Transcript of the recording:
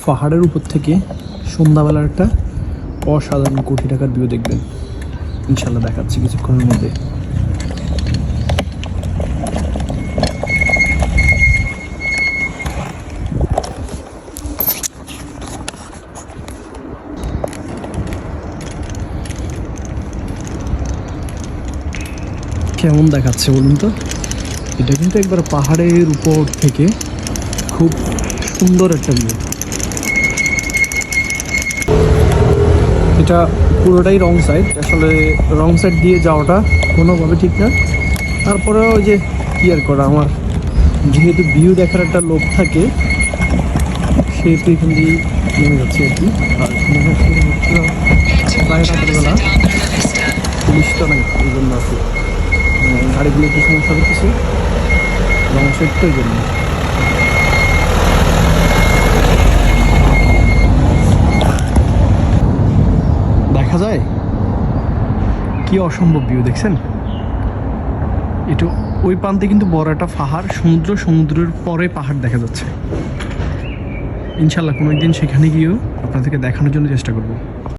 পাহাড়ের উপর থেকে সন্ধ্যাবেলার একটা অসাধারণ কোটি টাকার ভিউ দেখবেন। ইনশাল্লাহ দেখাচ্ছি কিছুক্ষণের মধ্যে। কেমন দেখাচ্ছে বলুন তো? এটা কিন্তু একবার পাহাড়ের উপর থেকে খুব সুন্দর একটা ভিউ। এটা পুরোটাই রং সাইড, আসলে রং সাইড দিয়ে যাওয়াটা কোনোভাবে ঠিক না। তারপরে ওই যে কি আর করা, আমার যেহেতু ভিউ দেখার একটা লোভ থাকে সেহেতু এখান দিয়ে নেমে যাচ্ছে আর কি। আর প্রায় রাতের বেলা পুলিশটা নাই, এই জন্য আছে গাড়িগুলো একটু সমস্যা হচ্ছে, রং সাইড তো এই জন্য। দেখা যায় কি অসম্ভব ভিউ, দেখছেন? একটু ওই প্রান্তে কিন্তু বড় একটা পাহাড়, সমুদ্রের পরে পাহাড় দেখা যাচ্ছে। ইনশাল্লাহ কোনো একদিন সেখানে গিয়েও আপনাদেরকে দেখানোর জন্য চেষ্টা করব।